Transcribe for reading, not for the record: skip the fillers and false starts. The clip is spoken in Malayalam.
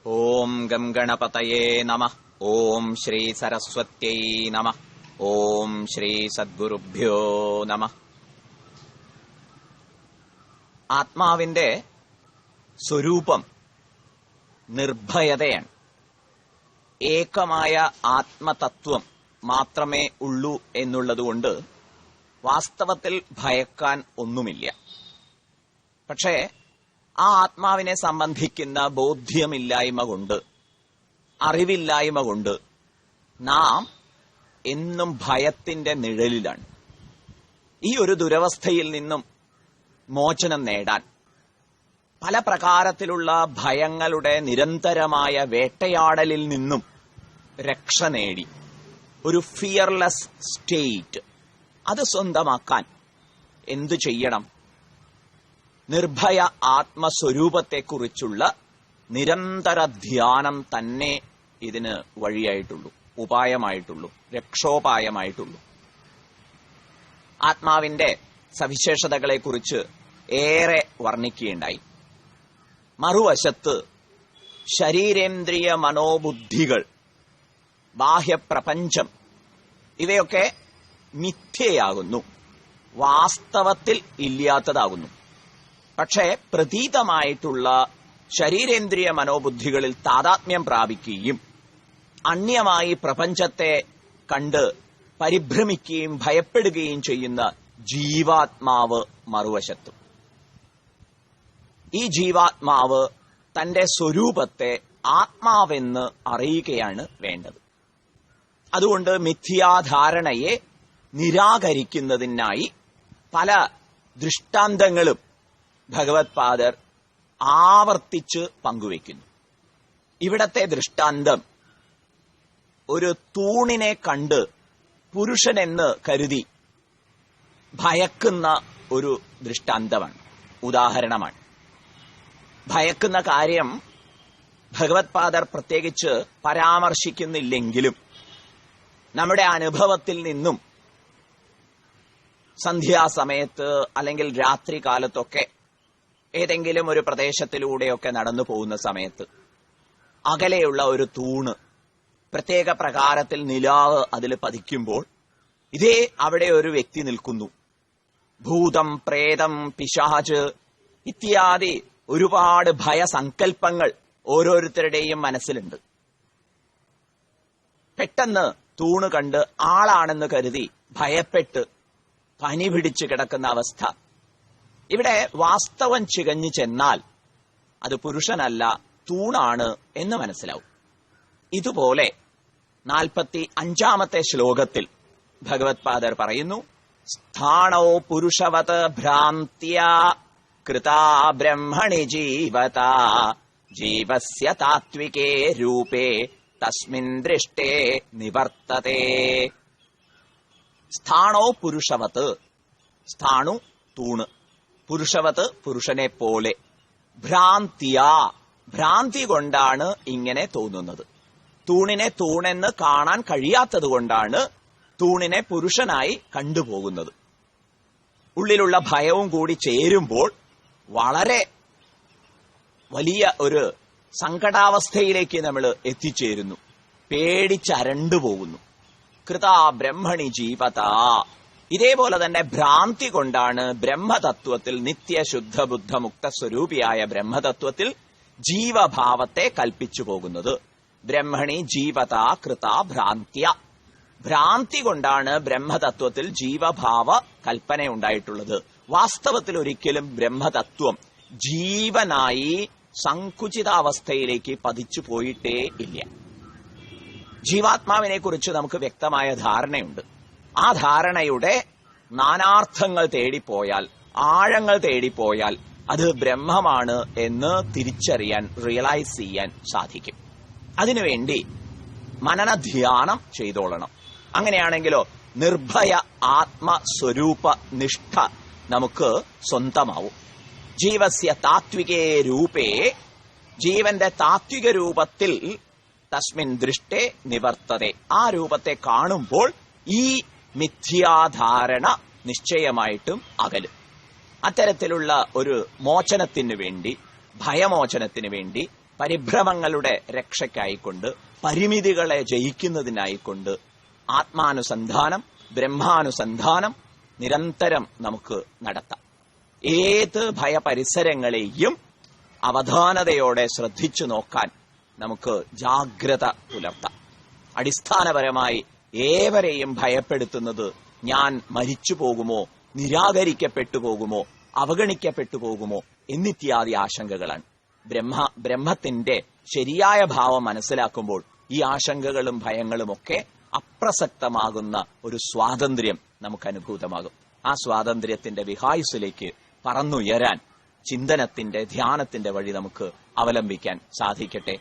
ഓം ഗം ഗണപതയേ നമഃ. ഓം ശ്രീ സരസ്വത്യൈ നമഃ. ഓം ശ്രീ സദ്ഗുരുഭ്യോ നമഃ. ആത്മാവിന്റെ സ്വരൂപം നിർഭയതയാണ്. ഏകമായ ആത്മതത്വം മാത്രമേ ഉള്ളൂ എന്നുള്ളതുകൊണ്ട് വാസ്തവത്തിൽ ഭയക്കാൻ ഒന്നുമില്ല. പക്ഷേ ആ ആത്മാവിനെ സംബന്ധിക്കുന്ന ബോധ്യമില്ലായ്മ കൊണ്ട്, അറിവില്ലായ്മ കൊണ്ട് നാം എന്നും ഭയത്തിന്റെ നിഴലിലാണ്. ഈ ഒരു ദുരവസ്ഥയിൽ നിന്നും മോചനം നേടാൻ പല പ്രകാരത്തിലുള്ള ഭയങ്ങളുടെ നിരന്തരമായ വേട്ടയാടലിൽ നിന്നും രക്ഷ നേടി ഒരു ഫിയർലെസ് സ്റ്റേറ്റ് അത് സ്വന്തമാക്കാൻ എന്തു ചെയ്യണം? നിർഭയ ആത്മസ്വരൂപത്തെക്കുറിച്ചുള്ള നിരന്തര ധ്യാനം തന്നെ ഇതിന് വഴിയായിട്ടുള്ളൂ, ഉപായമായിട്ടുള്ളൂ, രക്ഷോപായമായിട്ടുള്ളൂ. ആത്മാവിന്റെ സവിശേഷതകളെക്കുറിച്ച് ഏറെ വർണ്ണിക്കുകയുണ്ടായി. മറുവശത്ത് ശരീരേന്ദ്രിയ മനോബുദ്ധികൾ, ബാഹ്യപ്രപഞ്ചം ഇവയൊക്കെ മിഥ്യയാകുന്നു, വാസ്തവത്തിൽ ഇല്ലാത്തതാകുന്നു. പക്ഷേ പ്രതീതമായിട്ടുള്ള ശരീരേന്ദ്രിയ മനോബുദ്ധികളിൽ താതാത്മ്യം പ്രാപിക്കുകയും അന്യമായി പ്രപഞ്ചത്തെ കണ്ട് പരിഭ്രമിക്കുകയും ഭയപ്പെടുകയും ചെയ്യുന്ന ജീവാത്മാവ് മറുവശത്തും. ഈ ജീവാത്മാവ് തന്റെ സ്വരൂപത്തെ ആത്മാവെന്ന് അറിയുകയാണ് വേണ്ടത്. അതുകൊണ്ട് മിഥ്യാധാരണയെ നിരാകരിക്കുന്നതിനായി പല ദൃഷ്ടാന്തങ്ങളും ഭഗവത്പാദർ ആവർത്തിച്ച് പങ്കുവയ്ക്കുന്നു. ഇവിടത്തെ ദൃഷ്ടാന്തം ഒരു തൂണിനെ കണ്ട് പുരുഷനെന്ന് കരുതി ഭയക്കുന്ന ഒരു ദൃഷ്ടാന്തമാണ്, ഉദാഹരണമാണ്. ഭയക്കുന്ന കാര്യം ഭഗവത്പാദർ പ്രത്യേകിച്ച് പരാമർശിക്കുന്നില്ലെങ്കിലും നമ്മുടെ അനുഭവത്തിൽ നിന്നും സന്ധ്യാസമയത്ത് അല്ലെങ്കിൽ രാത്രി കാലത്തൊക്കെ ഏതെങ്കിലും ഒരു പ്രദേശത്തിലൂടെയൊക്കെ നടന്നു പോകുന്ന സമയത്ത് അകലെയുള്ള ഒരു തൂണ് പ്രത്യേക പ്രകാരത്തിൽ നിലാവ് അതിൽ പതിക്കുമ്പോൾ ഇതേ അവിടെ ഒരു വ്യക്തി നിൽക്കുന്നു. ഭൂതം, പ്രേതം, പിശാച് ഇത്യാദി ഒരുപാട് ഭയസങ്കല്പങ്ങൾ ഓരോരുത്തരുടെയും മനസ്സിലുണ്ട്. പെട്ടെന്ന് തൂണ് കണ്ട് ആളാണെന്ന് കരുതി ഭയപ്പെട്ട് പനി പിടിച്ചു കിടക്കുന്ന അവസ്ഥ. ഇവിടെ വാസ്തവം ചികഞ്ഞു ചെന്നാൽ അത് പുരുഷനല്ല, തൂണാണ് എന്ന് മനസ്സിലാവും. ഇതുപോലെ 45-ാമത്തെ ശ്ലോകത്തിൽ ഭഗവത്പാദർ പറയുന്നു, സ്ഥാണോ പുരുഷവത് ഭ്രാന്ത്യാ കൃതാ ബ്രഹ്മണി ജീവത ജീവസ്യ താത്വികേ രൂപേ തസ്മിൻ ദൃഷ്ടേ നിവർത്തതേ. സ്ഥാണോ പുരുഷവത്, സ്ഥാണു തൂണ്, പുരുഷവത് പുരുഷനെ പോലെ, ഭ്രാന്തിയാ ഭ്രാന്തി കൊണ്ടാണ് ഇങ്ങനെ തോന്നുന്നത്. തൂണിനെ തൂണെന്ന് കാണാൻ കഴിയാത്തത് കൊണ്ടാണ് തൂണിനെ പുരുഷനായി കണ്ടുപോകുന്നത്. ഉള്ളിലുള്ള ഭയവും കൂടി ചേരുമ്പോൾ വളരെ വലിയ ഒരു സങ്കടാവസ്ഥയിലേക്ക് നമ്മൾ എത്തിച്ചേരുന്നു, പേടിച്ചരണ്ടുപോകുന്നു. കൃതാ ബ്രഹ്മണി ജീവത. ഇതേപോലെ തന്നെ ഭ്രാന്തി കൊണ്ടാണ് ബ്രഹ്മതത്വത്തിൽ, നിത്യശുദ്ധ ബുദ്ധ മുക്ത സ്വരൂപിയായ ബ്രഹ്മതത്വത്തിൽ ജീവഭാവത്തെ കൽപ്പിച്ചു പോകുന്നത്. ബ്രഹ്മണി ജീവത കൃത ഭ്രാന്ത്യ. ഭ്രാന്തി കൊണ്ടാണ് ബ്രഹ്മതത്വത്തിൽ ജീവഭാവ കൽപ്പനയുണ്ടായിട്ടുള്ളത്. വാസ്തവത്തിൽ ഒരിക്കലും ബ്രഹ്മതത്വം ജീവനായി സങ്കുചിതാവസ്ഥയിലേക്ക് പതിച്ചു പോയിട്ടേ ഇല്ല. ജീവാത്മാവിനെ കുറിച്ച് നമുക്ക് വ്യക്തമായ ധാരണയുണ്ട്. ആ ധാരണയുടെ നാനാർത്ഥങ്ങൾ തേടിപ്പോയാൽ, ആഴങ്ങൾ തേടിപ്പോയാൽ അത് ബ്രഹ്മമാണ് എന്ന് തിരിച്ചറിയാൻ, റിയലൈസ് ചെയ്യാൻ സാധിക്കും. അതിനുവേണ്ടി മനനധ്യാനം ചെയ്തോളണം. അങ്ങനെയാണെങ്കിലോ നിർഭയ ആത്മസ്വരൂപ നിഷ്ഠ നമുക്ക് സ്വന്തമാവും. ജീവസ്യ താത്വികേ രൂപേ, ജീവന്റെ താത്വിക രൂപത്തിൽ തസ്മിൻ ദൃഷ്ടേ നിവർത്തതേ. ആ രൂപത്തെ കാണുമ്പോൾ ഈ മിഥ്യാധാരണ നിശ്ചയമായിട്ടും അകലും. അത്തരത്തിലുള്ള ഒരു മോചനത്തിനു വേണ്ടി, ഭയമോചനത്തിനു വേണ്ടി പരിഭ്രമങ്ങളുടെ രക്ഷയ്ക്കായിക്കൊണ്ട്, പരിമിതികളെ ജയിക്കുന്നതിനായിക്കൊണ്ട് ആത്മാനുസന്ധാനം, ബ്രഹ്മാനുസന്ധാനം നിരന്തരം നമുക്ക് നടത്താം. ഏത് ഭയപരിസരങ്ങളെയും അവധാനതയോടെ ശ്രദ്ധിച്ചു നോക്കാൻ നമുക്ക് ജാഗ്രത പുലർത്താം. അടിസ്ഥാനപരമായി ഏവരെയും ഭയപ്പെടുത്തുന്നത് ഞാൻ മരിച്ചു പോകുമോ, നിരാകരിക്കപ്പെട്ടു പോകുമോ, അവഗണിക്കപ്പെട്ടു പോകുമോ എന്നിത്യാദി ആശങ്കകളാണ്. ബ്രഹ്മത്തിന്റെ ശരിയായ ഭാവം മനസ്സിലാക്കുമ്പോൾ ഈ ആശങ്കകളും ഭയങ്ങളുമൊക്കെ അപ്രസക്തമാകുന്ന ഒരു സ്വാതന്ത്ര്യം നമുക്ക് അനുഭൂതമാകും. ആ സ്വാതന്ത്ര്യത്തിന്റെ വിഹായുസിലേക്ക് പറന്നുയരാൻ ചിന്തനത്തിന്റെ, ധ്യാനത്തിന്റെ വഴി നമുക്ക് അവലംബിക്കാൻ സാധിക്കട്ടെ.